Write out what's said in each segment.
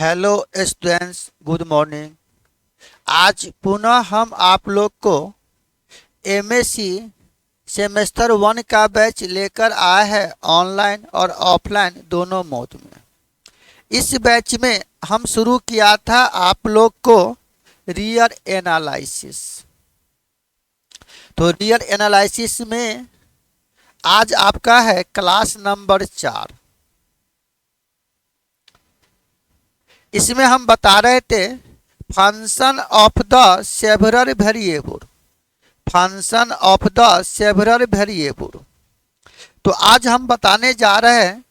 Hello students, good morning. आज पुनः हम आप लोग को एमएससी सेमेस्टर 1 का बैच लेकर आए हैं, ऑनलाइन और ऑफलाइन दोनों मोड में। इस बैच में हम शुरू किया था आप लोग को रियल एनालिसिस। तो रियल एनालिसिस में आज आपका है क्लास नंबर 4। इसमें हम बता रहे थे function of the several variable, function of the several variable. तो आज हम बताने जा रहे हैं,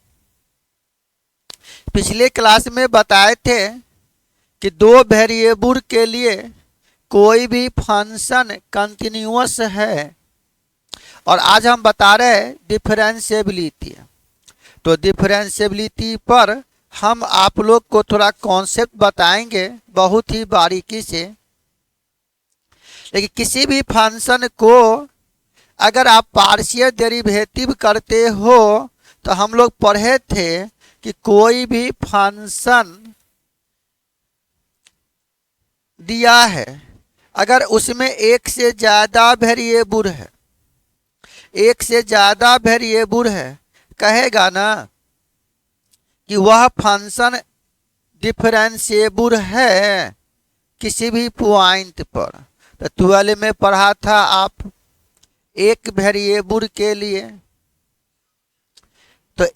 पिछले क्लास में बताए थे कि दो वेरिएबल के लिए कोई भी फंक्शन कंटिन्यूअस है, और आज हम बता रहे हैं डिफरेंशिएबिलिटी। तो डिफरेंशिएबिलिटी पर हम आप लोग को थोड़ा कॉन्सेप्ट बताएंगे बहुत ही बारीकी से। लेकिन किसी भी फंक्शन को अगर आप पार्शियल डेरिवेटिव करते हो तो हम लोग पढ़े थे कि कोई भी फंक्शन दिया है, अगर उसमें एक से ज़्यादा वेरिएबल है, एक से ज़्यादा वेरिएबल है, कहेगा ना कि वह फंक्शन डिफरेंशिएबल है किसी भी पॉइंट पर। तो 12 में पढ़ा था आप एक वेरिएबल के लिए। तो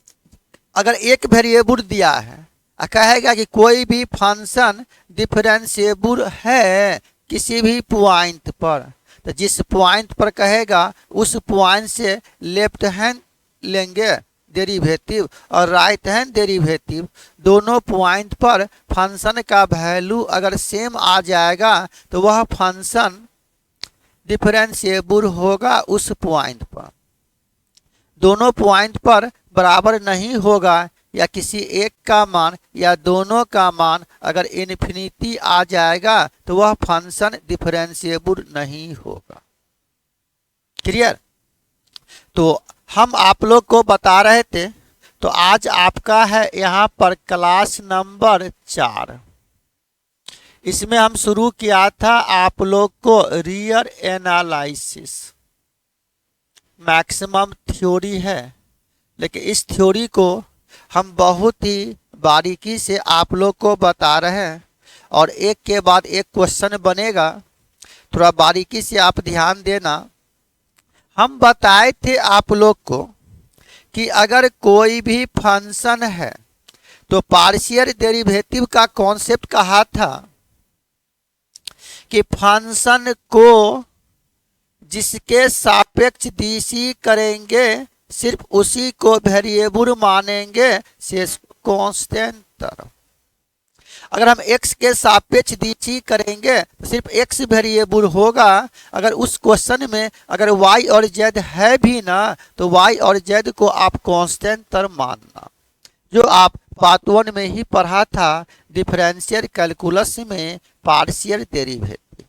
अगर एक वेरिएबल दिया है, कहेगा कि कोई भी फंक्शन डिफरेंशिएबल है किसी भी पॉइंट पर, तो जिस पॉइंट पर कहेगा उस पॉइंट से लेफ्ट हैंड लेंगे डेरिवेटिव और राइट हैंड डेरिवेटिव। दोनों पॉइंट पर फंक्शन का वैल्यू अगर सेम आ जाएगा तो वह फंक्शन डिफरेंशिएबल होगा उस पॉइंट पर। दोनों पॉइंट पर बराबर नहीं होगा या किसी एक का मान या दोनों का मान अगर इन्फिनिटी आ जाएगा तो वह फंक्शन डिफरेंशिएबल नहीं होगा। क्लियर? तो हम आप लोग को बता रहे थे, तो आज आपका है यहाँ पर क्लास नंबर 4। इसमें हम शुरू किया था आप लोग को रियल एनालिसिस। मैक्सिमम थ्योरी है, लेकिन इस थ्योरी को हम बहुत ही बारीकी से आप लोग को बता रहे हैं, और एक के बाद एक क्वेश्चन बनेगा, थोड़ा बारीकी से आप ध्यान देना। हम बताए थे आप लोग को कि अगर कोई भी फंक्शन है तो पार्शियल डेरिवेटिव का कॉन्सेप्ट कहा था कि फंक्शन को जिसके सापेक्ष डीसी करेंगे सिर्फ उसी को वेरिएबल मानेंगे शेष कांस्टेंट तरफ। अगर हम x के सापेक्ष डीसी करेंगे तो सिर्फ x वेरिएबल होगा। अगर उस क्वेश्चन में अगर y और z है भी ना तो y और z को आप कांस्टेंट तरफ मानना, जो आप पार्ट 1 में ही पढ़ा था डिफरेंशियल कैलकुलस में पार्शियल डेरिवेटिव।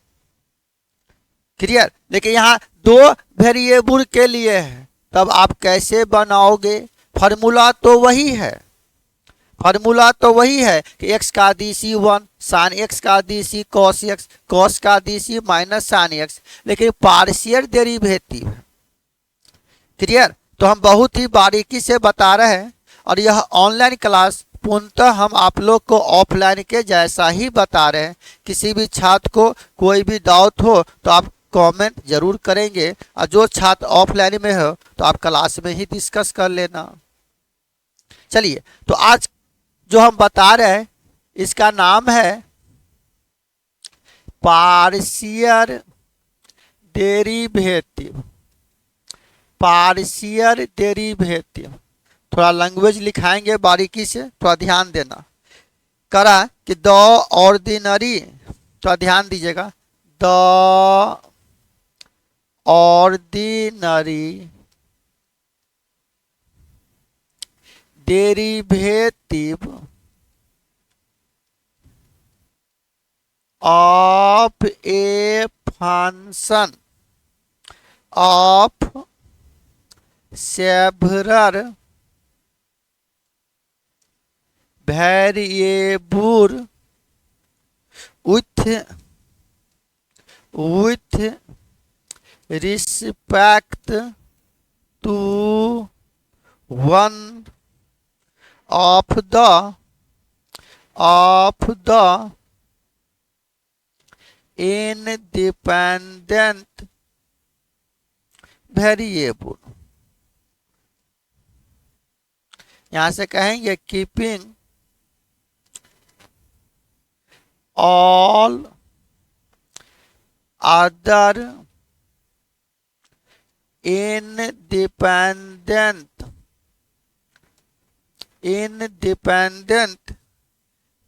क्लियर? लेकिन यहाँ दो वेरिएबल के लिए है, तब आप कैसे बनाओगे? फार्मूला तो वही है, फार्मूला तो वही है कि x का डीसी 1 साइन x का डीसी कॉस x, कॉस का डीसी माइनस साइन x, लेकिन पार्शियल डेरिवेटिव है। क्लियर? तो हम बहुत ही बारीकी से बता रहे हैं, और यह ऑनलाइन क्लास पूर्णतः हम आप लोग को ऑफलाइन के जैसा ही बता रहे हैं। किसी भी छात्र को कोई भी डाउट हो तो आप कमेंट जरूर करेंगे, और जो छात्र ऑफलाइन में हो तो आप क्लास में ही डिस्कस कर लेना। चलिए, तो आज जो हम बता रहे हैं इसका नाम है पार्शियल डेरिवेटिव। पार्शियल डेरिवेटिव थोड़ा लैंग्वेज लिखाएंगे बारीकी से, थोड़ा ध्यान देना। करा कि द ऑर्डिनरी, थोड़ा ध्यान दीजिएगा, the ordinary derivative of a function of several variable with respect to one of the independent variable. यहां से कहेंगे keeping all other independent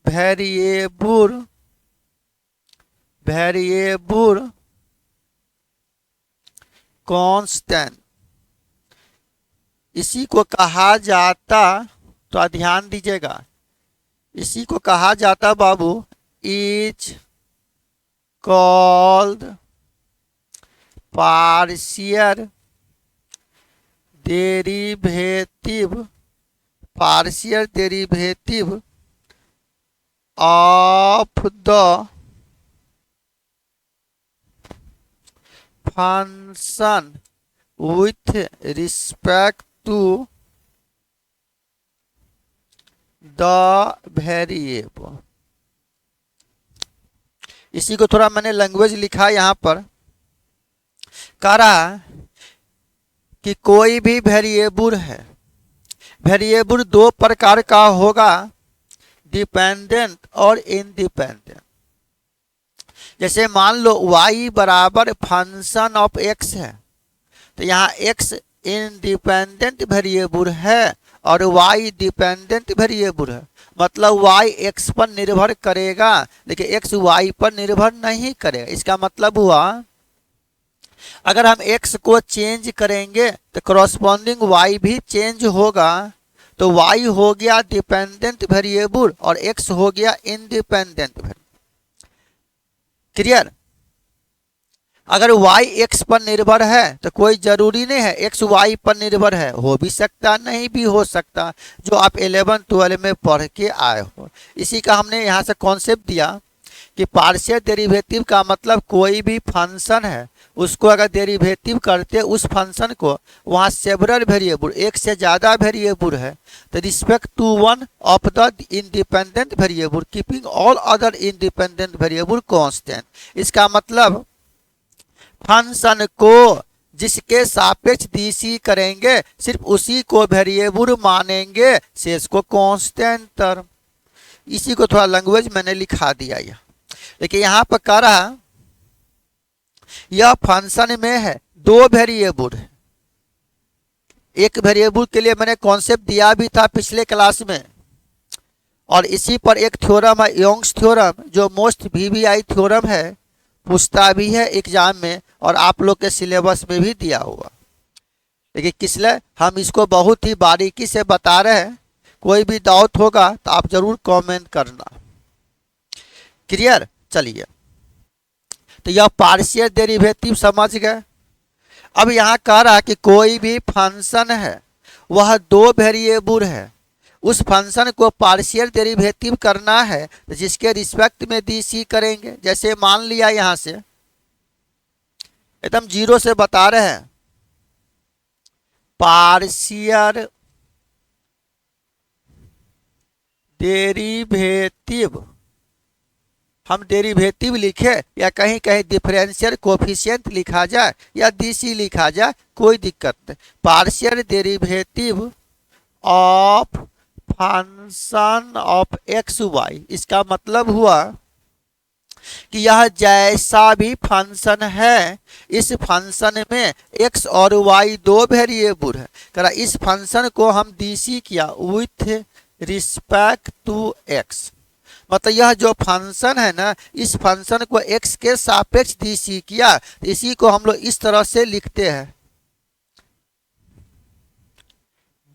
variable constant. इसी को कहा जाता, तो ध्यान दीजिएगा, इसी को कहा जाता बाबू is called partial derivative of the function with respect to the variable। इसी को थोड़ा मैंने लैंग्वेज लिखा यहाँ पर, कह रहा कि कोई भी वेरिएबल है, वेरिएबल दो प्रकार का होगा, डिपेंडेंट और इंडिपेंडेंट। जैसे मान लो y बराबर फंक्शन ऑफ x है, तो यहाँ x इंडिपेंडेंट वेरिएबल है और y डिपेंडेंट वेरिएबल है। मतलब y x पर निर्भर करेगा लेकिन x y पर निर्भर नहीं करेगा। इसका मतलब हुआ अगर हम x को चेंज करेंगे तो करस्पॉन्डिंग y भी चेंज होगा, तो y हो गया डिपेंडेंट वेरिएबल और x हो गया इंडिपेंडेंट वेरिएबल। क्लियर? अगर y x पर निर्भर है तो कोई जरूरी नहीं है x y पर निर्भर है, हो भी सकता नहीं भी हो सकता, जो आप 11-12 में पढ़ के आए हो। इसी का हमने यहाँ से कॉन्सेप्ट दिया कि पार्शियल डेरिवेटिव का मतलब कोई भी फंक्शन है उसको अगर डेरिवेटिव करते उस फंक्शन को, वहाँ सेवरल वेरिएबल एक से ज़्यादा वेरिएबल है, तो respect to one of the independent variable keeping all other independent variable constant. इसका मतलब फंक्शन को जिसके सापेक्ष डीसी करेंगे सिर्फ उसी को वेरिएबल मानेंगे, शेष को कांस्टेंट टर्म। इसी को थोड़ा लैंग्वेज मैंने लिखा दिया यहाँ, लेकिन यहाँ पर कह रहा यह फंक्शन में है दो वेरिएबल है। एक वेरिएबल के लिए मैंने कॉन्सेप्ट दिया भी था पिछले क्लास में, और इसी पर एक थ्योरम है योंग्स थ्योरम, जो मोस्ट वीवीआई थ्योरम है, पूछता भी है एग्जाम में और आप लोग के सिलेबस में भी दिया हुआ। लेकिन किसलिए हम इसको बहुत ही बारीकी से बता रहे हैं, कोई भी डाउट होगा तो आप जरूर कमेंट करना। क्लियर? चलिए, तो यह पार्शियल डेरिवेटिव समझ गए। अब यहाँ कह रहा कि कोई भी फंक्शन है वह दो वेरिएबल है, उस फंक्शन को पार्शियल डेरिवेटिव करना है तो जिसके रिस्पेक्ट में डीसी करेंगे। जैसे मान लिया यहाँ से एकदम जीरो से बता रहे हैं, पार्शियल डेरिवेटिव, हम डेरिवेटिव लिखे या कहीं कहीं डिफरेंशियल कोफिशिएंट लिखा जाए या डीसी लिखा जाए, कोई दिक्कत नहीं। Partial derivative of function of x Y, इसका मतलब हुआ कि यह जैसा भी फंक्शन है, इस फंक्शन में x और y दो वेरिएबल है, करा इस फंक्शन को हम डीसी किया विथ रिस्पेक्ट टू x। मतलब यह जो फंक्शन है ना, इस फंक्शन को x के सापेक्ष डीसी किया, इसी को हम लोग इस तरह से लिखते हैं,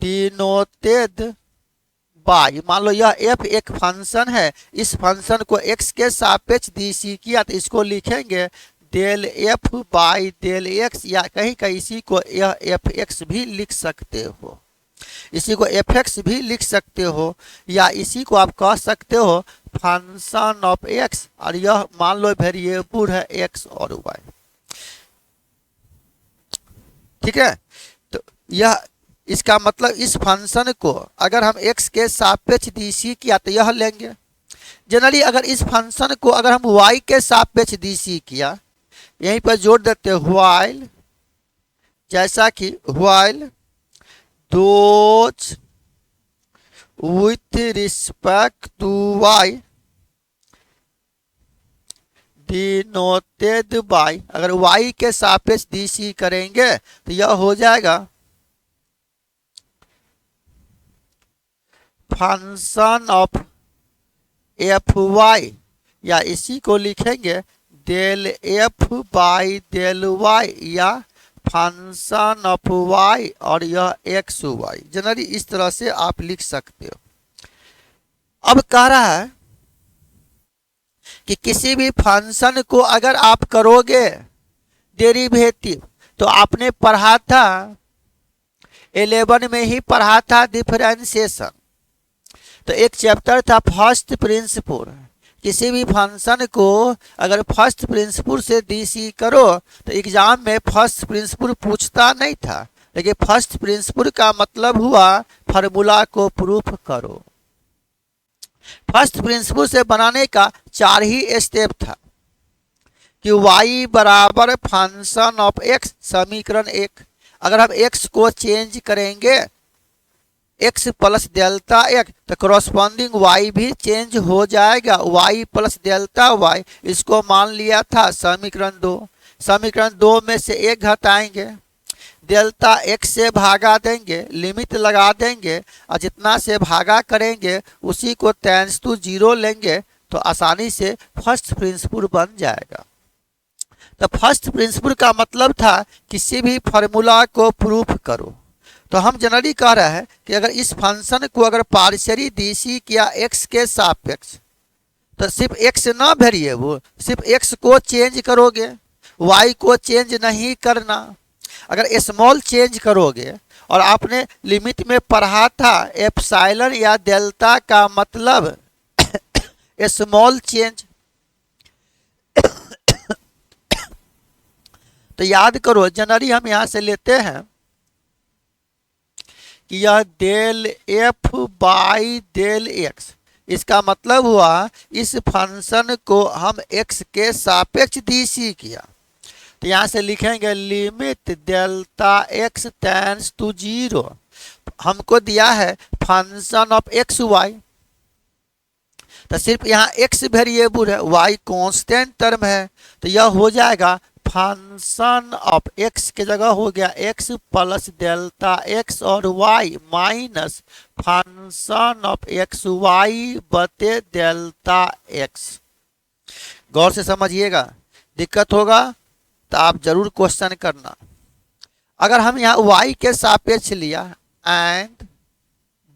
डिनोटेड बाय। मान लो यह f एक फंक्शन है, इस फंक्शन को x के सापेक्ष डीसी किया तो इसको लिखेंगे del f by del x, या कहीं कहीं इसी को यह f x भी लिख सकते हो। इसी को fx भी लिख सकते हो, या इसी को आप कह सकते हो फंक्शन ऑफ x, और यह मान लो वेरिएबल है x और y। ठीक है, तो यह इसका मतलब इस फंक्शन को अगर हम x के सापेक्ष dc किया तो यह लेंगे। जनरली अगर इस फंक्शन को अगर हम y के सापेक्ष dc किया, यहीं पर जोड़ देते हैं व्हाइल, जैसा कि while those with respect to y denoted by, अगर y के सापेक्ष dc करेंगे तो यह हो जाएगा फंक्शन ऑफ fy, या इसी को लिखेंगे del f by del y, या फंक्शन ऑफ y और यह एक्स वाई। जनरली इस तरह से आप लिख सकते हो। अब कह रहा है कि किसी भी फंक्शन को अगर आप करोगे डेरिवेटिव, तो आपने पढ़ा था 11 में ही पढ़ा था डिफरेंशिएशन, तो एक चैप्टर था फर्स्ट प्रिंसिपल। किसी भी फंक्शन को अगर फर्स्ट प्रिंसिपल से डीसी करो तो एग्जाम में फर्स्ट प्रिंसिपल पूछता नहीं था, लेकिन फर्स्ट प्रिंसिपल का मतलब हुआ फार्मूला को प्रूफ करो। फर्स्ट प्रिंसिपल से बनाने का 4 ही स्टेप था कि y बराबर फंक्शन ऑफ x, समीकरण 1। अगर हम x को चेंज करेंगे x प्लस डेल्टा x, तो करस्पॉन्डिंग y भी चेंज हो जाएगा, y प्लस डेल्टा y। इसको मान लिया था समीकरण 2। समीकरण 2 में से 1 घटाएंगे, डेल्टा x से भागा देंगे, लिमिट लगा देंगे, और जितना से भागा करेंगे उसी को टेंस टू 0 लेंगे, तो आसानी से फर्स्ट प्रिंसिपल बन जाएगा। तो फर्स्ट प्रिंसिपल का मतलब था किसी भी फार्मूला को प्रूफ करो। तो हम जनरली कह रहे हैं कि अगर इस फंक्शन को अगर पार्शियली डीसी किया x के सापेक्ष, तो सिर्फ x ना वेरिएबल, सिर्फ x को चेंज करोगे, y को चेंज नहीं करना। अगर स्मॉल चेंज करोगे, और आपने लिमिट में पढ़ा था एप्सिलॉन या डेल्टा का मतलब स्मॉल चेंज, तो याद करो जनरली हम यहां से लेते हैं कि यह del f by del x, इसका मतलब हुआ इस फंक्शन को हम x के सापेक्ष डीसी किया, तो यहाँ से लिखेंगे limit delta x tends to 0। हमको दिया है फंक्शन ऑफ एक्स वाई, तो सिर्फ यहाँ x वेरिएबल है, y कांस्टेंट टर्म है, तो यह हो जाएगा फंक्शन ऑफ x के जगह हो गया x प्लस डेल्टा x और y minus function of x Y बटे डेल्टा x। गौर से समझिएगा, दिक्कत होगा तो आप जरूर क्वेश्चन करना। अगर हम यहाँ y के सापेक्ष लिया and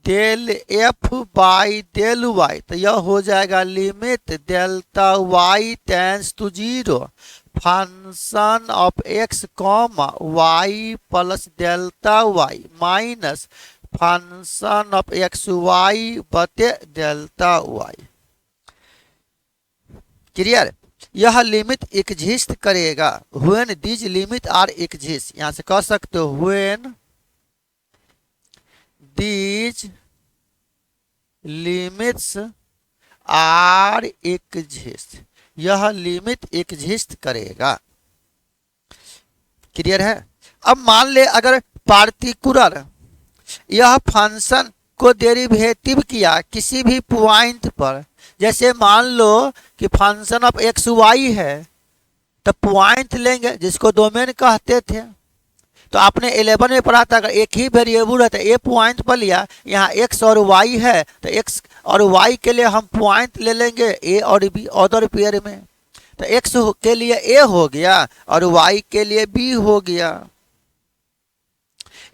del f by del y, तो यह हो जाएगा limit delta y tends to 0 function of x comma y plus delta y minus function of x Y बटे डेल्टा y। क्लियर? यह लिमिट एग्जिस्ट करेगा when these limit are exist. यहां से कह सकते हो when these limits are exist, यह limit exist करेगा। क्लियर है? अब मान ले अगर पार्टिकुलर यह फंक्शन को डेरिवेटिव किया किसी भी पॉइंट पर, जैसे मान लो कि फंक्शन ऑफ एक्स वाई है, तो पॉइंट लेंगे जिसको डोमेन कहते थे। तो आपने 11 में पढ़ा था अगर एक ही वेरिएबल है तो ए पॉइंट पर लिया, यहाँ x और y है तो x और y के लिए हम पॉइंट ले लेंगे a और b अदर पेयर में, तो x के लिए a हो गया और y के लिए b हो गया,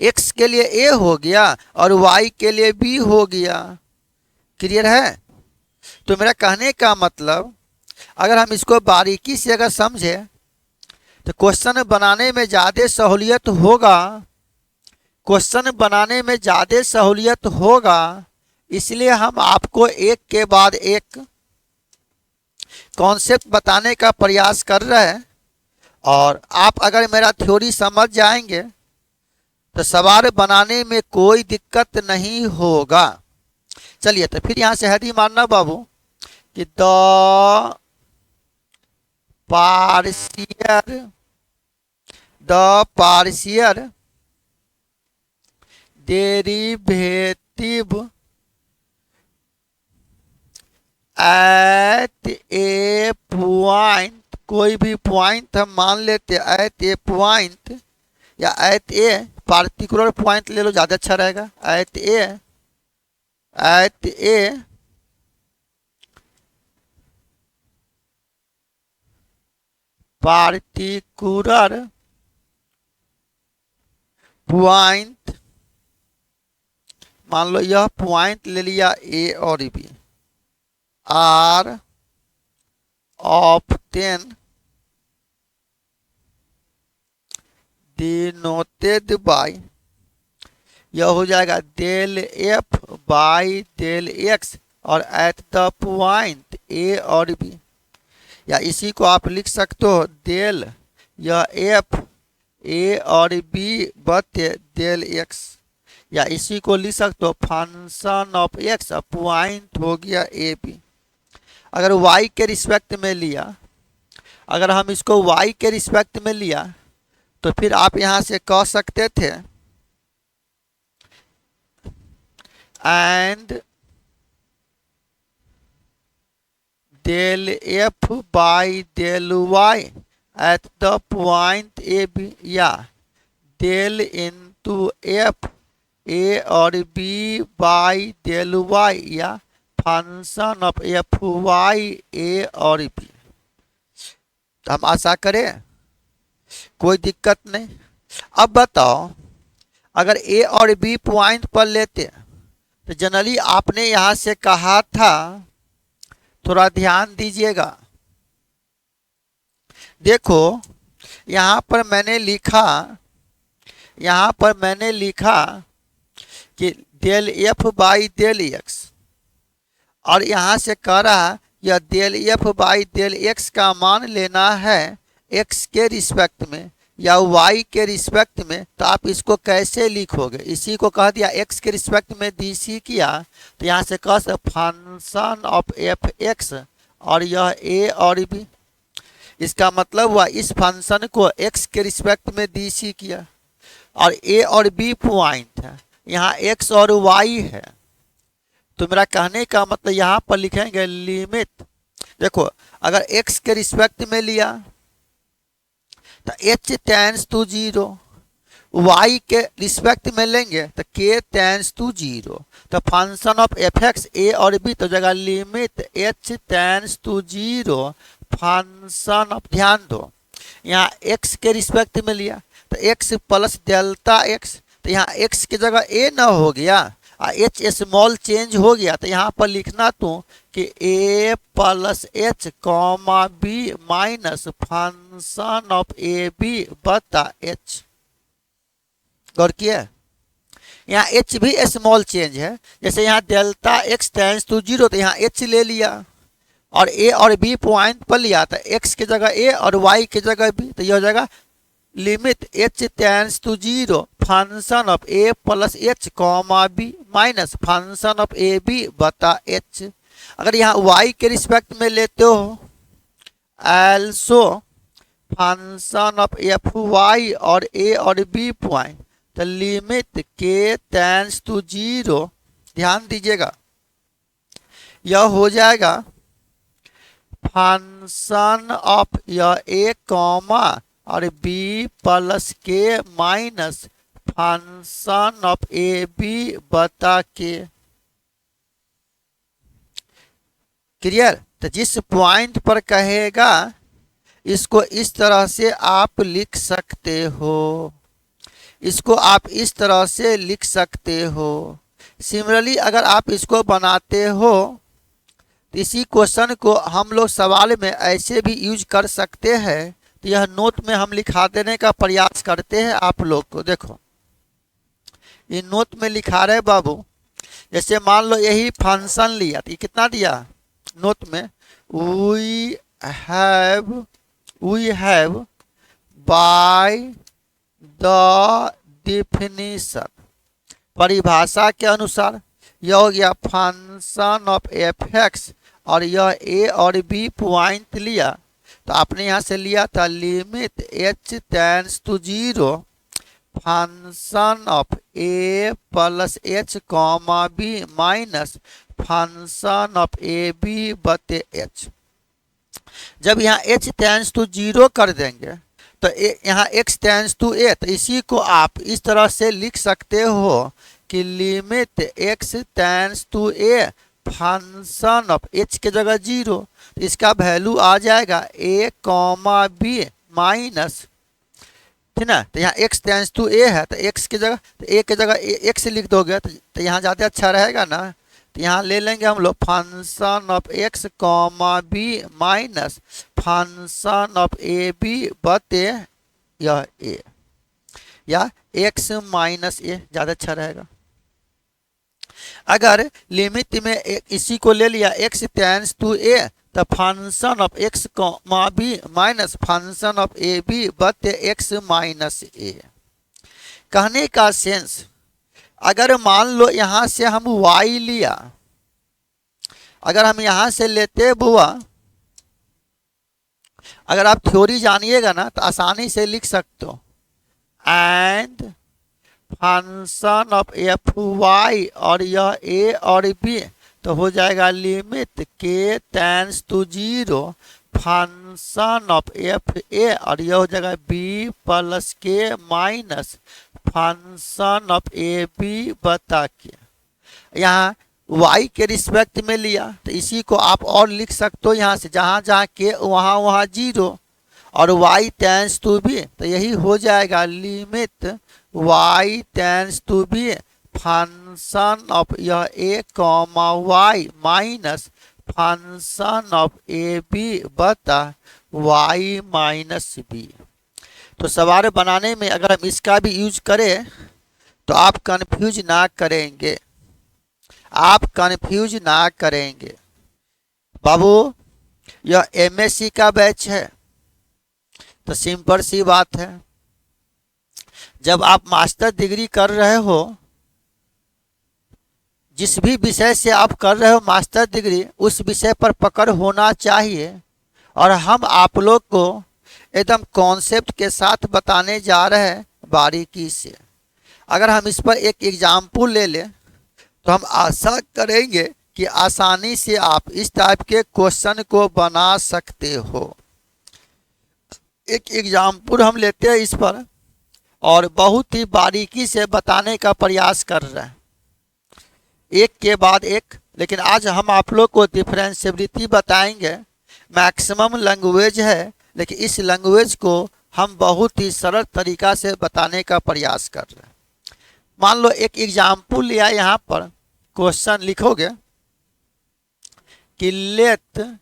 x के लिए a हो गया और y के लिए b हो गया। क्लियर है? तो मेरा कहने का मतलब अगर हम इसको बारीकी से अगर समझे तो क्वेश्चन बनाने में ज़्यादा सहूलियत होगा क्वेश्चन बनाने में ज़्यादा सहूलियत होगा, इसलिए हम आपको एक के बाद एक कॉन्सेप्ट बताने का प्रयास कर रहे हैं। और आप अगर मेरा थ्योरी समझ जाएंगे तो सवाल बनाने में कोई दिक्कत नहीं होगा। चलिए तो फिर यहाँ से हेडिंग मानना बाबू कि the partial derivative eight A point, कोई भी पॉइंट हम मान लेते एट ए पॉइंट या एट ए पार्टिकुलर पॉइंट ले लो, ज़्यादा अच्छा रहेगा। एट ए पार्टिकुलर पॉइंट, मान लो यह पॉइंट ले लिया ए और B, are often denoted by, यह हो जाएगा del F by del X और एट द पॉइंट ए और बी, या इसी को आप लिख सकते हो डेल यह एफ ए और बी बटे डेल एक्स, या इसी को लिख सकते हो फंक्शन ऑफ एक्स पॉइंट हो गया ए बी। अगर y के रिस्पेक्ट में लिया, अगर हम इसको y के रिस्पेक्ट में लिया तो फिर आप यहाँ से कह सकते थे and del F by del Y at the point A B, या डेल इंटू एफ ए और बी बाई डेल वाई, या function of F Y A और बी। तो हम आशा करें कोई दिक्कत नहीं। अब बताओ अगर ए और बी पॉइंट पर लेते तो जनरली आपने यहाँ से कहा था, थोड़ा ध्यान दीजिएगा, देखो यहाँ पर मैंने लिखा कि del F by del X, और यहाँ से कह रहा यह del F by del x का मान लेना है एक्स के रिस्पेक्ट में या वाई के रिस्पेक्ट में। तो आप इसको कैसे लिखोगे, इसी को कह दिया एक्स के रिस्पेक्ट में डीसी किया, तो यहाँ से कह सकते फंक्शन ऑफ एफ एक्स और यह ए और बी। इसका मतलब हुआ इस फंक्शन को एक्स के रिस्पेक्ट में डीसी किया और ए और बी पॉइंट है, यहाँ एक्स और वाई है। तो मेरा कहने का मतलब यहाँ पर लिखेंगे लिमिट, देखो अगर x के रिस्पेक्ट में लिया तो h टेंस टू 0, y के रिस्पेक्ट में लेंगे तो k टेंस टू 0, तो function of F X A और बी तो जगह limit h tends to 0 function of, ध्यान दो यहाँ x के रिस्पेक्ट में लिया तो x प्लस डेल्टा x, तो यहाँ x की जगह a न हो गया, एच स्मॉल चेंज हो गया, तो यहाँ पर लिखना तो कि A plus H comma B minus function of A B बता एच। गौर किया, यहाँ एच भी स्मॉल चेंज है, जैसे यहाँ डेल्टा एक्स टेंस टू 0 तो यहाँ एच ले लिया और ए और बी पॉइंट पर लिया तो एक्स की जगह ए और वाई की जगह बी, तो यह हो जाएगा limit h tends to 0 function of a plus H comma B minus function of A B बता h। अगर यहाँ y के रिस्पेक्ट में लेते हो also function of F Y और a और b पॉइंट, तो लिमिट k टेंस टू 0, ध्यान दीजिएगा यह हो जाएगा फंक्शन ऑफ यह a कॉमा और b प्लस के minus function of A B बता के। क्लियर, तो जिस पॉइंट पर कहेगा इसको इस तरह से आप लिख सकते हो, इसको आप इस तरह से लिख सकते हो। सिमिलरली अगर आप इसको बनाते हो तो इसी क्वेश्चन को हम लोग सवाल में ऐसे भी यूज कर सकते हैं। तो यह नोट में हम लिखा देने का प्रयास करते हैं आप लोग को। देखो ये नोट में लिखा रहे बाबू। जैसे मान लो यही फंक्शन लिया तो ये कितना दिया नोट में, we have by the definition, परिभाषा के अनुसार यह हो गया फंक्शन ऑफ एफ एक्स, और यह ए और बी पॉइंट लिया तो आपने यहाँ से लिया था limit H tends to 0 function of A plus H comma B minus function of A b बटे एच। जब यहाँ h टेंड्स टू 0 कर देंगे तो यहाँ x टेंड्स टू a, तो इसी को आप इस तरह से लिख सकते हो कि limit x tends to a function of h के जगह 0, तो इसका वैल्यू आ जाएगा a कॉमा बी माइनस, ठीक ना। तो यहाँ x टेंड्स टू a है तो x की जगह, तो a की जगह x लिख दोगे तो यहाँ ज़्यादा अच्छा रहेगा ना। तो यहाँ ले लेंगे हम लोग function of x comma B minus function of A b बटे यह a, या x माइनस a ज़्यादा अच्छा रहेगा। अगर लिमिट में इसी को ले लिया x टेंड्स टू a तो function of x comma B minus function of A b बटे x माइनस a। कहने का सेंस, अगर मान लो यहाँ से हम y लिया, अगर हम यहाँ से लेते बुआ, अगर आप थ्योरी जानिएगा ना तो आसानी से लिख सकते हो and function of F Y, और यह ए और बी, तो हो जाएगा लिमिट के tends to 0 function of f ए, और यह हो जाएगा बी प्लस के minus function of A B बता के। यहाँ y के रिस्पेक्ट में लिया तो इसी को आप और लिख सकते हो यहाँ से, जहाँ जहाँ के वहाँ वहाँ 0, और y टेंड्स टू बी, तो यही हो जाएगा limit y tends to b function of यह a comma y minus function of A B बता y माइनस बी। तो सवाल बनाने में अगर हम इसका भी यूज करें तो आप कंफ्यूज ना करेंगे, आप कंफ्यूज ना करेंगे। बाबू यह एमएससी का बैच है तो सिंपल सी बात है, जब आप मास्टर डिग्री कर रहे हो, जिस भी विषय से आप कर रहे हो मास्टर डिग्री, उस विषय पर पकड़ होना चाहिए। और हम आप लोग को एकदम कॉन्सेप्ट के साथ बताने जा रहे हैं बारीकी से। अगर हम इस पर एक एग्जाम्पल ले लें तो हम आशा करेंगे कि आसानी से आप इस टाइप के क्वेश्चन को बना सकते हो। एक एग्जाम्पल हम लेते हैं इस पर और बहुत ही बारीकी से बताने का प्रयास कर रहे हैं, एक के बाद एक। लेकिन आज हम आप लोग को डिफरेंशिएबिलिटी बताएंगे। मैक्सिमम लैंग्वेज है, लेकिन इस लैंग्वेज को हम बहुत ही सरल तरीका से बताने का प्रयास कर रहे हैं। मान लो एक एग्जाम्पल लिया, यहाँ पर क्वेश्चन लिखोगे कि लेट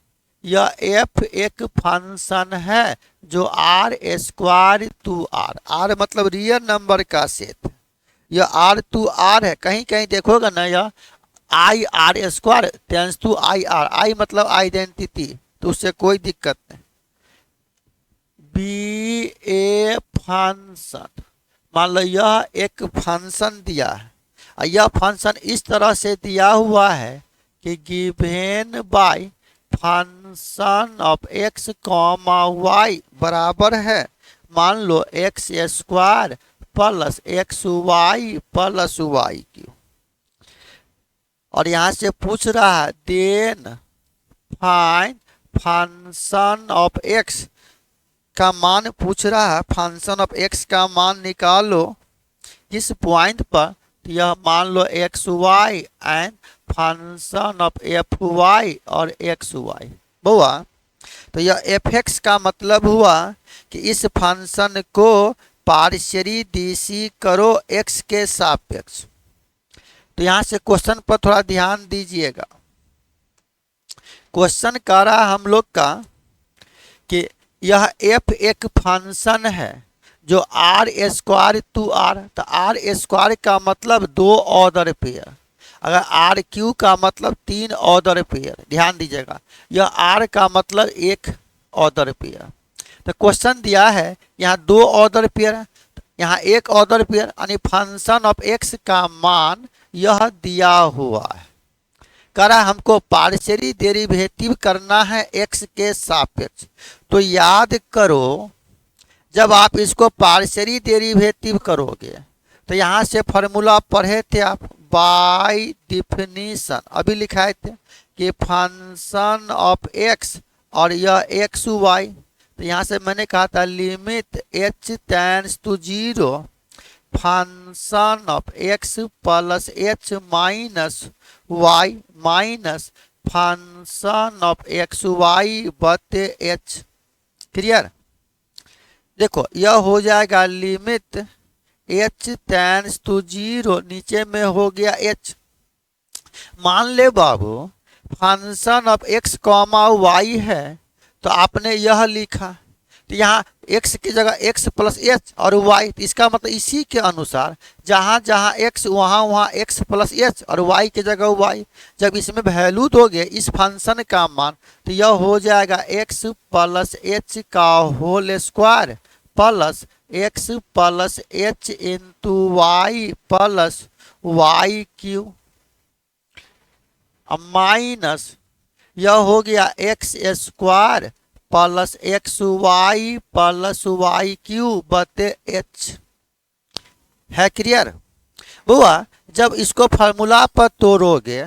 यह एफ एक फंक्शन है जो R square to R, R मतलब रियल नंबर का सेट, यह आर टू आर है। कहीं कहीं देखोगे ना यह I R square tens to I R, I मतलब आइडेंटिटी, तो उससे कोई दिक्कत नहीं। बी ए फंक्शन, मान लो यह एक फंक्शन दिया है और यह फंक्शन इस तरह से दिया हुआ है कि given by function of x comma Y बराबर है, मान लो X square plus x Y plus Y Q. और यहाँ से पूछ रहा है then find function of X का मान पूछ रहा है, फंक्शन ऑफ एक्स का मान निकालो इस पॉइंट पर। तो यह मान लो X Y and function of F Y और एक्स वाई हुआ। तो यह एफ एक्स का मतलब हुआ कि इस फंक्शन को पार्शियली डीसी करो एक्स के सापेक्ष। तो यहाँ से क्वेश्चन पर थोड़ा ध्यान दीजिएगा। क्वेश्चन कर रहा हम लोग का कि यह एफ एक फंक्शन है जो आर स्क्वायर टू आर, तो आर स्क्वायर का मतलब 2 ऑर्डर पेयर, अगर आर क्यू का मतलब 3 ऑर्डर पेयर। ध्यान दीजिएगा, यह आर का मतलब 1 ऑर्डर पेयर। तो क्वेश्चन दिया है यहाँ 2 ऑर्डर पेयर, यहाँ 1 ऑर्डर पेयर, यानी फंक्शन ऑफ एक्स का मान यह दिया हुआ है। कह रहा है हमको पार्शियली डेरिवेटिव करना है एक्स के सापेक्ष। तो याद करो, जब आप इसको पार्शियली डेरिवेटिव करोगे तो यहाँ से फॉर्मूला पढ़े थे आप, बाय डिफिनीशन अभी लिखाए थे कि फंक्शन ऑफ एक्स और यह एक्स वाई। तो यहाँ से मैंने कहा था limit H tends to 0 function of x plus H minus y minus function of x Y बटे एच। क्लियर? देखो यह हो जाएगा लिमिट एच टेंड्स टू 0, नीचे में हो गया एच। मान ले बाबू function of x comma Y है, तो आपने यह लिखा, तो यहाँ x की जगह x प्लस एच और y, तो इसका मतलब इसी के अनुसार जहाँ जहाँ x वहाँ वहाँ x प्लस एच और y की जगह y। जब इसमें वैल्यू दोगे इस फंक्शन का मान, तो यह हो जाएगा x प्लस एच का whole square plus x plus H into y plus Y Q minus यह हो गया x square plus x Y plus Y q बटे एच। है क्लियर? बुआ जब इसको फार्मूला पर तोड़ोगे,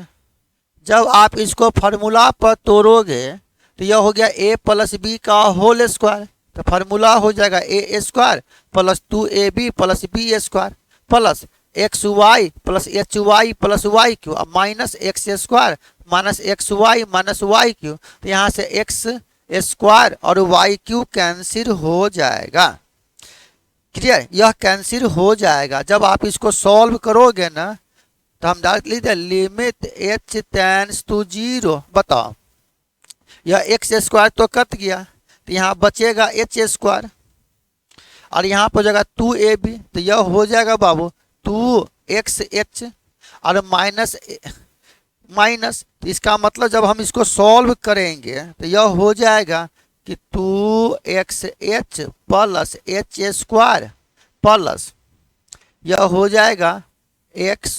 जब आप इसको फार्मूला पर तोड़ोगे तो यह हो गया a प्लस बी का होल स्क्वायर, तो फार्मूला हो जाएगा A square plus 2ab plus B square plus x Y plus H Y plus Y Q minus X square minus x Y minus Y Q. तो यहाँ से X square और Y Q cancel हो जाएगा। Clear? यह cancel हो जाएगा। जब आप इसको सॉल्व करोगे ना, तो हम डायरेक्ट लिख दें लिमिट एच टेंड्स टू 0। बताओ, यह एक्स स्क्वायर तो कट गया, तो यहाँ बचेगा एच स्क्वायर और यहाँ पर जाएगा 2ab, तो यह हो जाएगा बाबू 2xh और माइनस माइनस, तो इसका मतलब जब हम इसको सॉल्व करेंगे तो यह हो जाएगा कि 2xh plus H square plus यह हो जाएगा x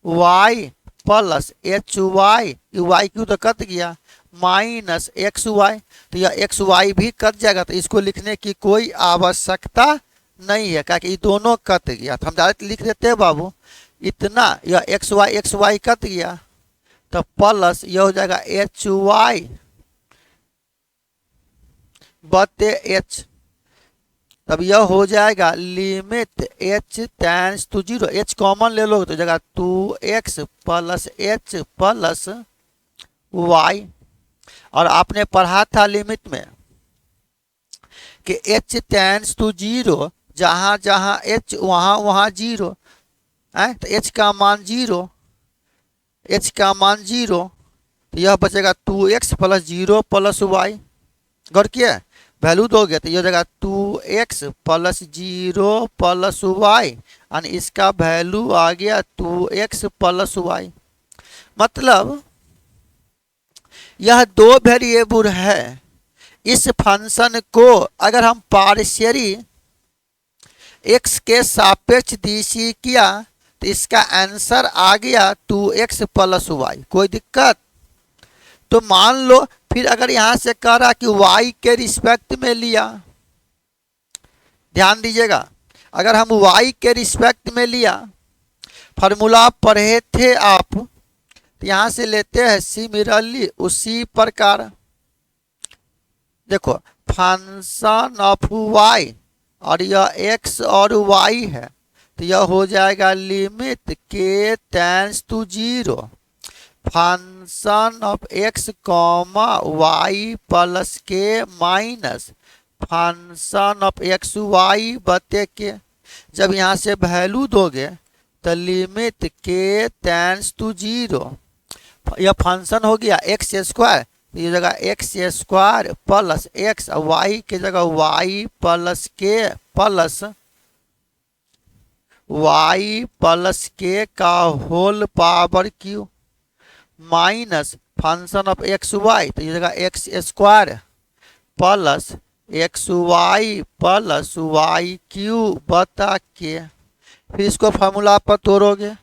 Y plus H y, y Q तो कट गया, माइनस एक्स वाई, तो यह एक्स वाई भी कट जाएगा, तो इसको लिखने की कोई आवश्यकता नहीं है, क्योंकि ये दोनों कट गया। तो हम डायरेक्ट लिख देते हैं बाबू इतना, यह एक्स वाई कट गया, तो प्लस यह हो जाएगा एच वाई बटे एच। तब यह हो जाएगा limit H tends to 0, h common ले लो तो जगह 2x plus H plus Y. और आपने पढ़ा था लिमिट में कि एच टेंड्स टू 0, जहाँ जहाँ h वहाँ वहाँ 0 है, तो h का मान 0, h का मान 0, तो यह बचेगा 2x प्लस 0 प्लस वाई। गौर किया, वैल्यू दोगे तो यह जगह 2x प्लस 0 प्लस वाई और इसका वैल्यू आ गया 2x प्लस वाई। मतलब यह 2 वेरिएबल है। इस फंक्शन को अगर हम पार्शियली x के सापेक्ष डीसी किया तो इसका आंसर आ गया 2x प्लस वाई। कोई दिक्कत? तो मान लो फिर अगर यहां से कह रहा कि y के रिस्पेक्ट में लिया, ध्यान दीजिएगा, अगर हम y के रिस्पेक्ट में लिया, फार्मूला पढ़े थे आप, तो यहां से लेते हैं सिमिलरली उसी प्रकार। देखो फंक्शन ऑफ y और यह x और y है, तो यह हो जाएगा limit k tends to 0 function of x comma Y plus के minus function of x Y बटे के। जब यहाँ से वैल्यू दोगे तो लिमिट k टेंड्स टू 0, यह फंक्शन हो गया एक्स स्क्वायर, तो ये जगह x square plus x, y के जगह y plus k plus y plus k का whole power q minus function of x y, तो ये जगह x square plus x Y plus Y q बता के, फिर इसको फार्मूला पर तोड़ोगे,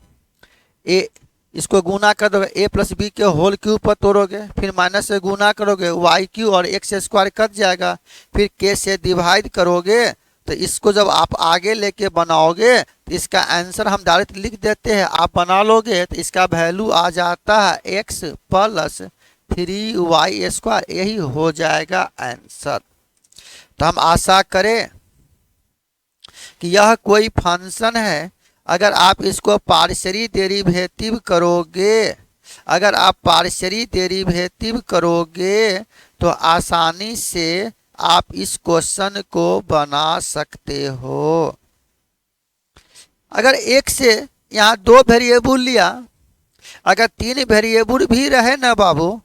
ए इसको गुना कर दोगे ए प्लस बी के होल क्यूब पर तोड़ोगे, फिर माइनस से गुना करोगे वाई क्यू और एक्स स्क्वायर कट जाएगा, फिर के से डिवाइड करोगे, तो इसको जब आप आगे लेके बनाओगे तो इसका आंसर हम डायरेक्ट लिख देते हैं, आप बना लोगे तो इसका वैल्यू आ जाता है एक्स प्लस 3y स्क्वायर, यही हो जाएगा आंसर। तो हम आशा करें कि यह कोई फंक्शन है, अगर आप इसको पार्शियली डेरिवेटिव करोगे, अगर आप पार्शियली डेरिवेटिव करोगे तो आसानी से आप इस क्वेश्चन को बना सकते हो। अगर एक से यहाँ 2 वेरिएबल लिया, अगर 3 वेरिएबल भी रहे ना बाबू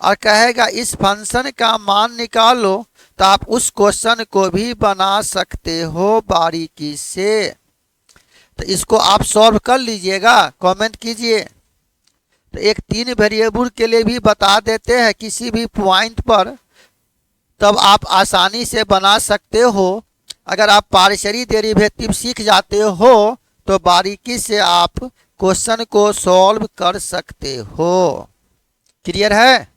और कहेगा इस फंक्शन का मान निकालो, तो आप उस क्वेश्चन को भी बना सकते हो बारीकी से। तो इसको आप सॉल्व कर लीजिएगा, कमेंट कीजिए। तो एक 3 वेरिएबल के लिए भी बता देते हैं किसी भी पॉइंट पर, तब आप आसानी से बना सकते हो। अगर आप पार्शियली डेरिवेटिव सीख जाते हो तो बारीकी से आप क्वेश्चन को सॉल्व कर सकते हो। क्लियर है?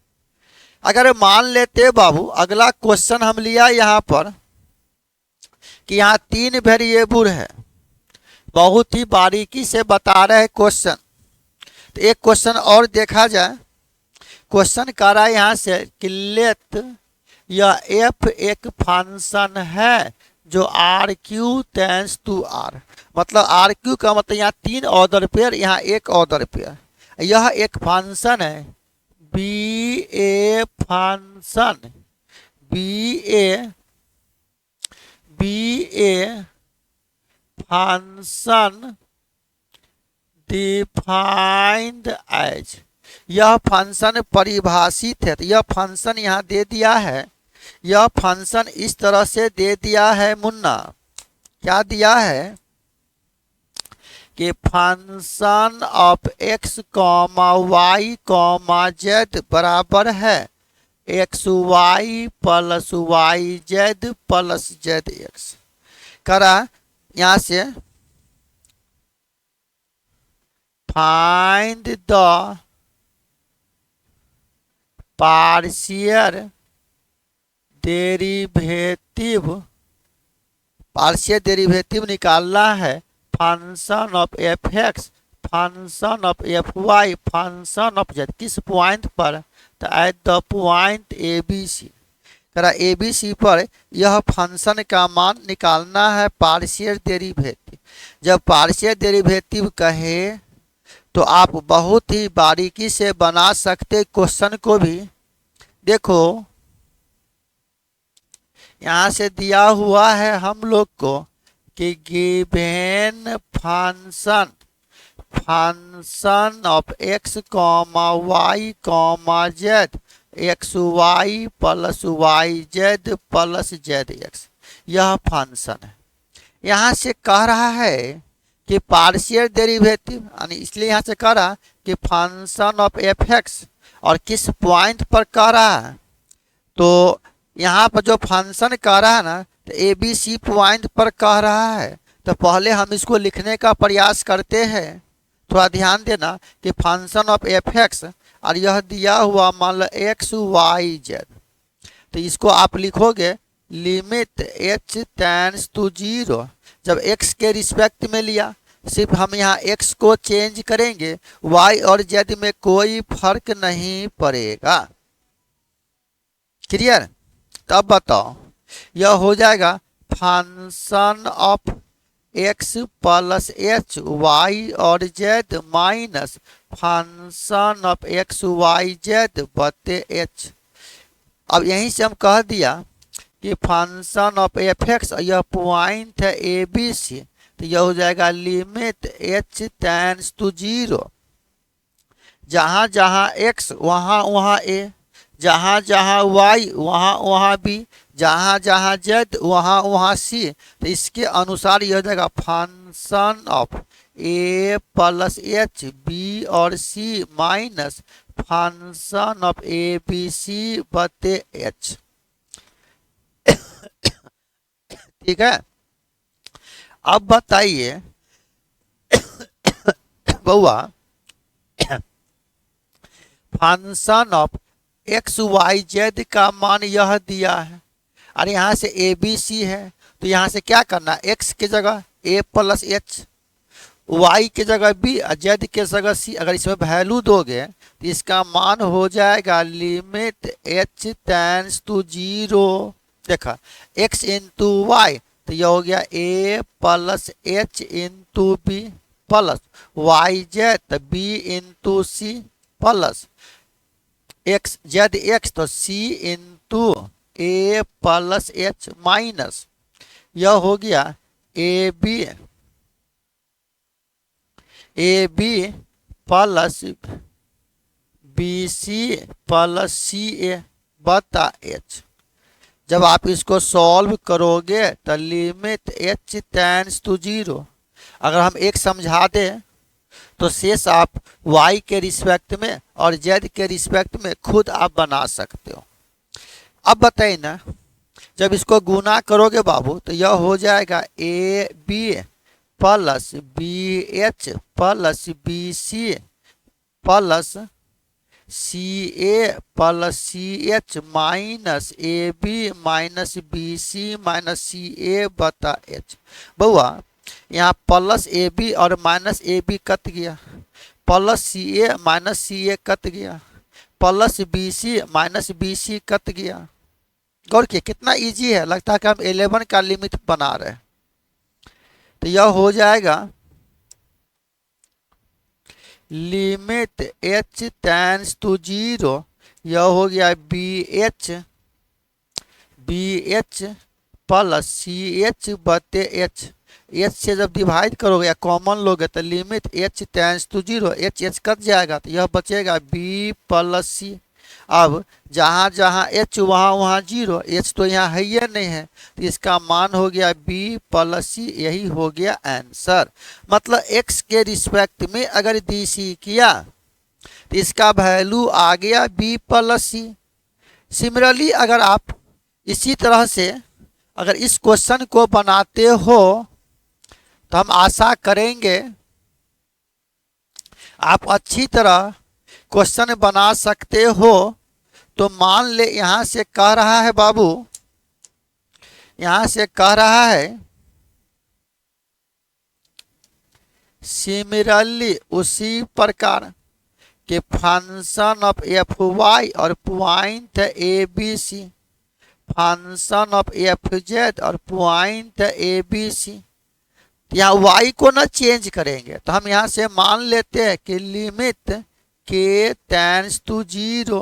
अगर मान लेते बाबू अगला क्वेश्चन हम लिया यहाँ पर कि यहाँ 3 वेरिएबल है, बहुत ही बारीकी से बता रहे क्वेश्चन। तो एक क्वेश्चन और देखा जाए। क्वेश्चन कह रहा है यहाँ से कि लेट यह एफ एक फंक्शन है जो r q tends to r, मतलब आर क्यू का मतलब यहाँ 3 ऑर्डर पेयर, यहाँ 1 ऑर्डर पेयर। यह एक फंक्शन है b a function, b a function defined as, यह फंक्शन परिभाषित है। तो यह फंक्शन यहाँ दे दिया है, यह फंक्शन इस तरह से दे दिया है मुन्ना, क्या दिया है कि function of x comma y comma z बराबर है x Y plus Y z plus z x. करा यहाँ से find the partial derivative, partial derivative निकालना है function of F x, function of F y, function of z, किस point पर? तो at the point A B c. करा a B C पर यह फंक्शन का मान निकालना है पार्शियल डेरिवेटिव। जब पार्शियल डेरिवेटिव कहे तो आप बहुत ही बारीकी से बना सकते क्वेश्चन को भी। देखो यहाँ से दिया हुआ है हम लोग को कि given function, function of x comma y comma z x Y plus Y z plus z x, यह फंक्शन है। यहाँ से कह रहा है कि पार्शियल डेरिवेटिव, यानी इसलिए यहाँ से कह रहा कि फंक्शन ऑफ एफ एक्स, और किस पॉइंट पर कह रहा है? तो यहाँ पर जो फंक्शन कह रहा है ना, तो ए बी सी पॉइंट पर कह रहा है। तो पहले हम इसको लिखने का प्रयास करते हैं। थोड़ा ध्यान देना कि फंक्शन ऑफ एफ एक्स और यह दिया हुआ मान लो एक्स वाई जेड, तो इसको आप लिखोगे लिमिट एच टेंड्स टू 0। जब x के रिस्पेक्ट में लिया, सिर्फ हम यहाँ x को चेंज करेंगे, y और z में कोई फर्क नहीं पड़ेगा। क्लियर? तब बताओ यह हो जाएगा function of x plus H y और z minus function of x Y z बटे एच। अब यहीं से हम कह दिया कि फंक्शन ऑफ एफ एक्स, यह पॉइंट है ए बी सी, तो यह हो जाएगा लिमिट एच टेंड्स टू 0, जहाँ जहाँ x वहाँ वहाँ a, जहाँ जहाँ वाई वहाँ वहाँ बी, जहाँ जहाँ जेड वहाँ वहाँ सी। तो इसके अनुसार यह हो जाएगा function of A plus H B और C minus function of A B C बटे एच। ठीक है, अब बताइए बउआ, function of x Y Z का मान यह दिया है और यहाँ से ए बी सी है, तो यहाँ से क्या करना, एक्स की जगह ए प्लस एच, वाई की जगह बी और जेड की जगह सी। अगर इसमें वैल्यू दोगे तो इसका मान हो जाएगा limit H tends to zero. देखा एक्स इंटू वाई, तो यह हो गया A plus H into B plus Y Z, तो B into C plus X Z X, तो C into A plus H minus यह हो गया A B plus B C plus C A बटा एच। जब आप इसको सॉल्व करोगे तो limit H tends to zero, अगर हम एक समझा दें तो शेष आप y के रिस्पेक्ट में और z के रिस्पेक्ट में खुद आप बना सकते हो। अब बताइए ना, जब इसको गुना करोगे बाबू तो यह हो जाएगा A B plus B H plus B C plus C A plus C H minus A B minus B C minus C A बता एच। बउआ यहाँ प्लस ए बी और माइनस ए बी कट गया, plus C A minus C A cut गया, plus B C minus B C cut गया। गौर किए कितना इजी है, लगता है कि हम 11 का लिमिट बना रहे हैं। तो यह हो जाएगा limit H tends to zero, यह हो गया बी एच प्लस सी एच बटे एच। एच से जब डिवाइड करोगे या कॉमन लोगे तो limit H tends to zero, h h cut जाएगा तो यह बचेगा बी प्लस सी। अब जहाँ जहाँ एच वहाँ वहाँ जीरो, एच तो यहाँ है ही नहीं है, तो इसका मान हो गया बी प्लस सी, यही हो गया आंसर। मतलब एक्स के रिस्पेक्ट में अगर डी सी किया तो इसका वैल्यू आ गया बी प्लस सी। सिमिलरली अगर आप इसी तरह से अगर इस क्वेश्चन को बनाते हो तो हम आशा करेंगे आप अच्छी तरह क्वेश्चन बना सकते हो। तो मान ले यहाँ से कह रहा है बाबू, यहाँ से कह रहा है सिमिलरली उसी प्रकार के फंक्शन ऑफ एफ वाई और point A B c, function of f z और पॉइंट ए बी सी। यहाँ y को ना चेंज करेंगे तो हम यहाँ से मान लेते हैं कि लिमिट के tends to zero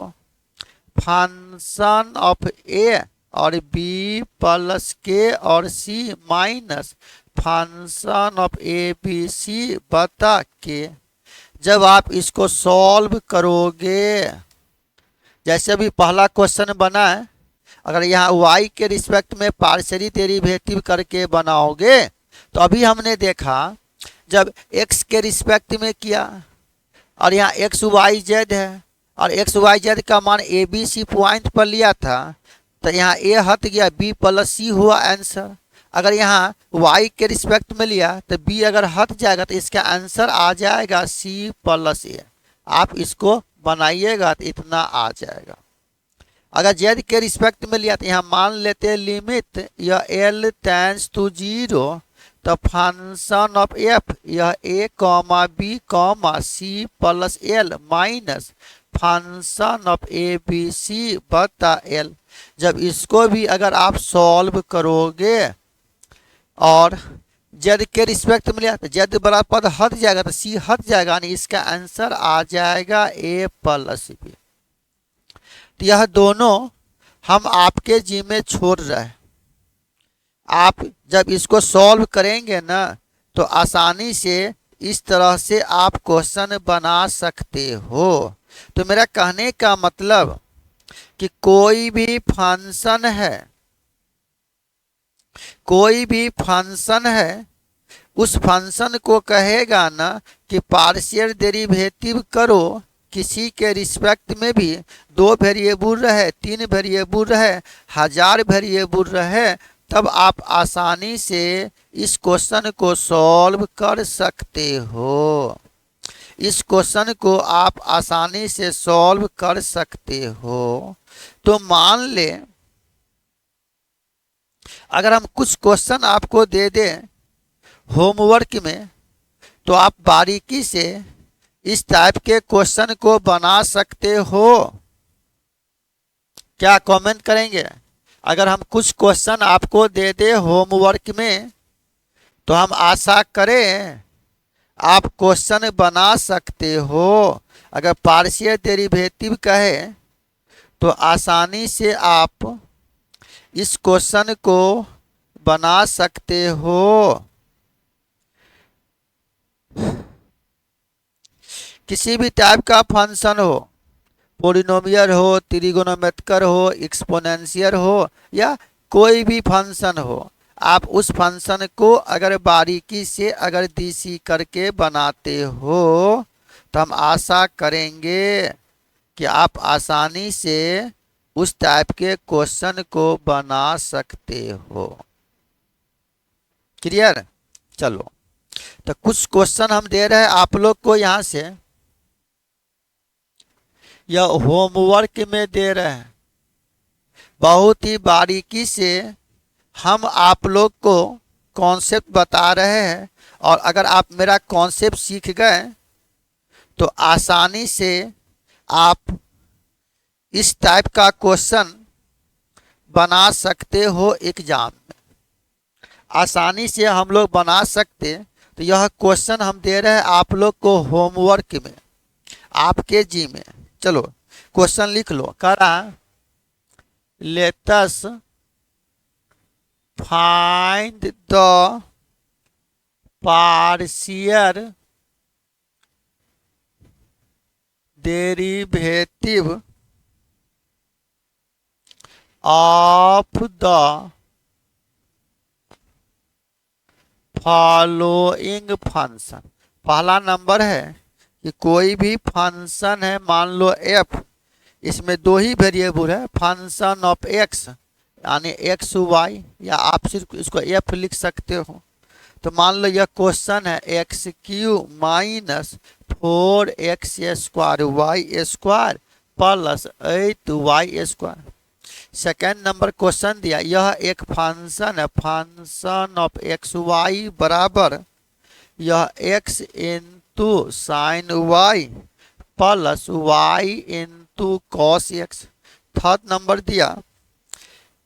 function of A और बी प्लस के और C minus function of A B C बता के। जब आप इसको सॉल्व करोगे, जैसे अभी पहला क्वेश्चन बना है, अगर यहाँ y के रिस्पेक्ट में पार्शियली डेरिवेटिव करके बनाओगे तो अभी हमने देखा जब x के रिस्पेक्ट में किया और यहाँ एक्स वाई जेड है और एक्स वाई जेड का मान ए बी सी पॉइंट पर लिया था तो यहाँ ए हट गया, बी प्लस सी हुआ आंसर। अगर यहाँ y के रिस्पेक्ट में लिया तो b अगर हट जाएगा तो इसका आंसर आ जाएगा c प्लस ए। आप इसको बनाइएगा तो इतना आ जाएगा। अगर z के रिस्पेक्ट में लिया तो यहाँ मान लेते हैं लिमिट यह l टेंड्स टू जीरो, तो फंक्शन ऑफ एफ यह A comma B comma C plus L minus function of A B C बटा एल। जब इसको भी अगर आप सॉल्व करोगे और जेड के रिस्पेक्ट में लिया तो जेड बराबर पद हट जाएगा तो सी हट जाएगा, यानी इसका आंसर आ जाएगा ए प्लस बी। तो यह दोनों हम आपके जी में छोड़ रहे हैं। आप जब इसको सॉल्व करेंगे ना तो आसानी से इस तरह से आप क्वेश्चन बना सकते हो। तो मेरा कहने का मतलब कि कोई भी फंक्शन है, कोई भी फंक्शन है, उस फंक्शन को कहेगा ना कि पार्शियल डेरिवेटिव करो किसी के रिस्पेक्ट में भी, 2 वेरिएबल रहे, 3 वेरिएबल रहे, 1000 वेरिएबल रहे, तब आप आसानी से इस क्वेश्चन को सॉल्व कर सकते हो। इस क्वेश्चन को आप आसानी से सॉल्व कर सकते हो। तो मान ले अगर हम कुछ क्वेश्चन आपको दे दें होमवर्क में, तो आप बारीकी से इस टाइप के क्वेश्चन को बना सकते हो। क्या कमेंट करेंगे? अगर हम कुछ क्वेश्चन आपको दे दे होमवर्क में, तो हम आशा करें आप क्वेश्चन बना सकते हो। अगर पार्शियल डेरिवेटिव कहे तो आसानी से आप इस क्वेश्चन को बना सकते हो। किसी भी टाइप का फंक्शन हो, पोलिनोमियल हो, त्रिगोनोमेट्रिक हो, एक्सपोनेंशियल हो, या कोई भी फंक्शन हो, आप उस फंक्शन को अगर बारीकी से अगर डीसी करके बनाते हो, तो हम आशा करेंगे कि आप आसानी से उस टाइप के क्वेश्चन को बना सकते हो। क्लियर? चलो, तो कुछ क्वेश्चन हम दे रहे हैं आप लोग को यहाँ से, यह होमवर्क में दे रहे हैं। बहुत ही बारीकी से हम आप लोग को कॉन्सेप्ट बता रहे हैं, और अगर आप मेरा कॉन्सेप्ट सीख गए तो आसानी से आप इस टाइप का क्वेश्चन बना सकते हो एग्जाम में। आसानी से हम लोग बना सकते। तो यह क्वेश्चन हम दे रहे हैं आप लोग को होमवर्क में, आपके जी में। चलो क्वेश्चन लिख लो। करा latus find the partial derivative of the following function. पहला नंबर है कि कोई भी फंक्शन है, मान लो एफ, इसमें 2 ही वेरिएबल है, फंक्शन ऑफ एक्स यानी एक्स वाई, या आप सिर्फ इसको एफ लिख सकते हो। तो मान लो यह क्वेश्चन है x q minus 4x² y square plus 8y²। Second number question दिया, यह एक फंक्शन है, फंक्शन ऑफ एक्स वाई बराबर यह x into sine y plus y into cos x. Third number दिया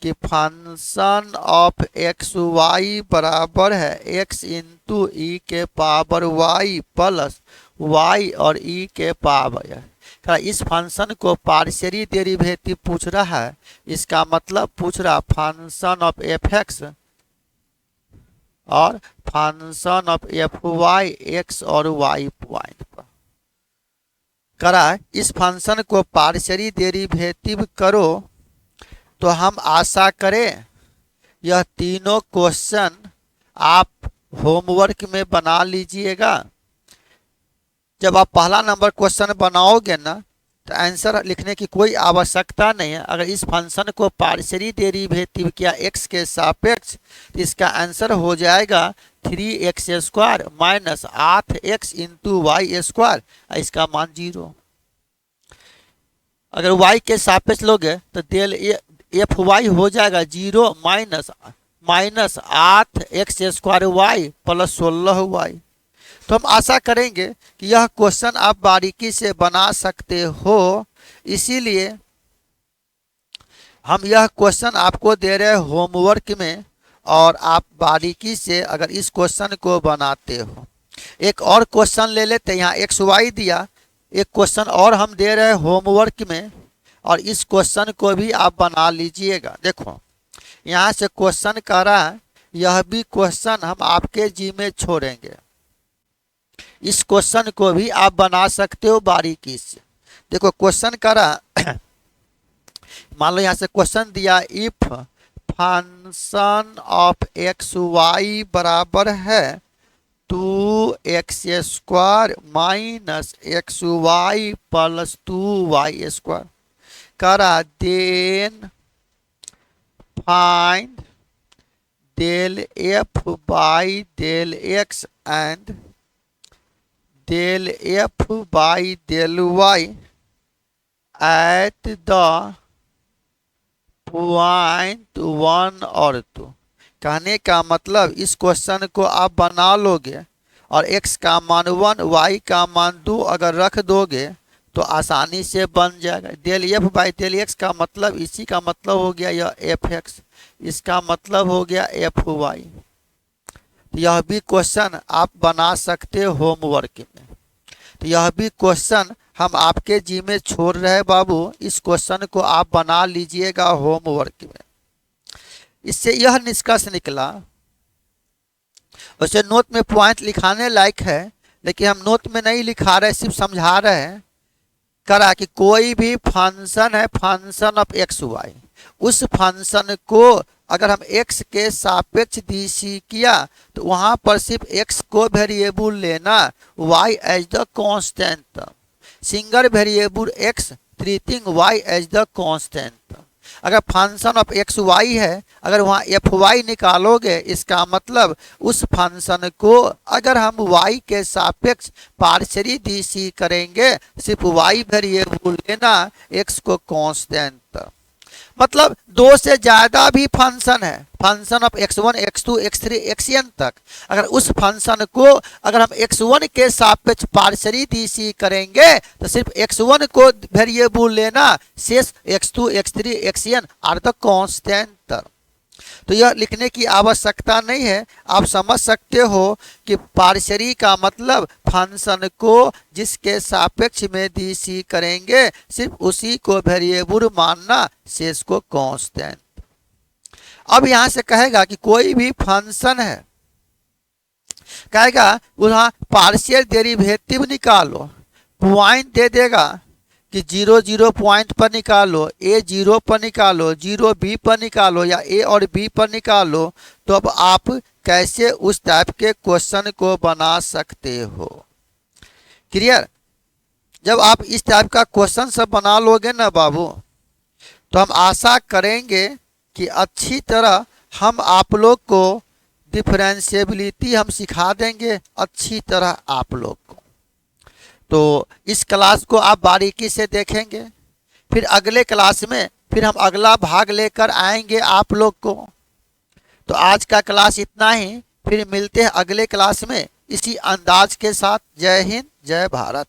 कि फंक्शन ऑफ एक्स वाई बराबर है x इंटू ई के पावर y प्लस y और e के पावर। इस फंक्शन को पार्शियली डेरिवेटिव पूछ रहा है, इसका मतलब पूछ रहा फंक्शन ऑफ एफ एक्स और function of F y x और वाई पॉइंट पर। करा इस फंक्शन को पार्शियली डेरिवेटिव करो, तो हम आशा करें यह तीनों क्वेश्चन आप होमवर्क में बना लीजिएगा। जब आप पहला नंबर क्वेश्चन बनाओगे ना, तो आंसर लिखने की कोई आवश्यकता नहीं है। अगर इस फंक्शन को पार्शियली डेरिवेटिव किया x के सापेक्ष, तो इसका आंसर हो जाएगा 3x² minus 8x into y², इसका मान 0। अगर y के सापेक्ष लोगे तो डेल एफ वाई हो जाएगा 0 minus 8x² y plus 16y। तो हम आशा करेंगे कि यह क्वेश्चन आप बारीकी से बना सकते हो। इसीलिए हम यह क्वेश्चन आपको दे रहे हैं होमवर्क में, और आप बारीकी से अगर इस क्वेश्चन को बनाते हो। एक और क्वेश्चन ले लेते हैं, यहाँ एक्स वाई दिया, एक क्वेश्चन और हम दे रहे हैं होमवर्क में, और इस क्वेश्चन को भी आप बना लीजिएगा। देखो यहाँ से क्वेश्चन कह रहा है, यह भी क्वेश्चन हम आपके जी में छोड़ेंगे। इस क्वेश्चन को भी आप बना सकते हो बारीकी से। देखो क्वेश्चन कह रहा मान लो यहाँ से क्वेश्चन दिया, if function of x y बराबर है 2x² minus x Y plus 2y², करा then find del f by del x and del f by del y at the point 1 और 2। कहने का मतलब इस क्वेश्चन को आप बना लोगे और x का मान 1 y का मान 2 अगर रख दोगे तो आसानी से बन जाएगा। Del F by del x का मतलब, इसी का मतलब हो गया यह एफ एक्स, इसका मतलब हो गया एफ वाई। तो यह भी क्वेश्चन आप बना सकते हो होमवर्क में। तो यह भी क्वेश्चन हम आपके जी में छोड़ रहे बाबू, इस क्वेश्चन को आप बना लीजिएगा होमवर्क में। इससे यह निष्कर्ष निकला, वैसे नोट में पॉइंट लिखाने लायक है लेकिन हम नोट में नहीं लिखा रहे, सिर्फ समझा रहे हैं। करा कि कोई भी फंक्शन है, फंक्शन ऑफ एक्स वाई, उस फंक्शन को अगर हम x के सापेक्ष डीसी किया तो वहां पर सिर्फ x को वेरिएबल लेना, y as the constant, single variable x treating y as the constant. अगर फंक्शन ऑफ एक्स वाई है, अगर वहाँ एफ वाई निकालोगे, इसका मतलब उस फंक्शन को अगर हम y के सापेक्ष पार्शियली डीसी करेंगे, सिर्फ y वेरिएबल लेना, x को कांस्टेंट। मतलब दो से ज्यादा भी फंक्शन है, function of x1 x2 x3 xn तक, अगर उस फंक्शन को अगर हम x1 के सापेक्ष पार्शियली डीसी करेंगे तो सिर्फ x1 को वेरिएबल लेना, शेष x2 x3 xn are the constant. तो यह लिखने की आवश्यकता नहीं है, आप समझ सकते हो कि पार्शियली का मतलब फंक्शन को जिसके सापेक्ष में डीसी करेंगे सिर्फ उसी को वेरिएबल मानना, शेष को कांस्टेंट। अब यहां से कहेगा कि कोई भी फंक्शन है, कहेगा वहां पार्शियल डेरिवेटिव निकालो, पॉइंट दे देगा कि 0 0 पॉइंट पर निकालो, a 0 पर निकालो, 0 b पर निकालो या a और b पर निकालो। तो अब आप कैसे उस टाइप के क्वेश्चन को बना सकते हो? क्लियर? जब आप इस टाइप का क्वेश्चन सब बना लोगे ना बाबू, तो हम आशा करेंगे कि अच्छी तरह हम आप लोग को डिफरेंशिएबिलिटी हम सिखा देंगे अच्छी तरह आप लोग को। तो इस क्लास को आप बारीकी से देखेंगे, फिर अगले क्लास में फिर हम अगला भाग लेकर आएंगे आप लोग को। तो आज का क्लास इतना ही, फिर मिलते हैं अगले क्लास में इसी अंदाज के साथ। जय हिंद, जय भारत।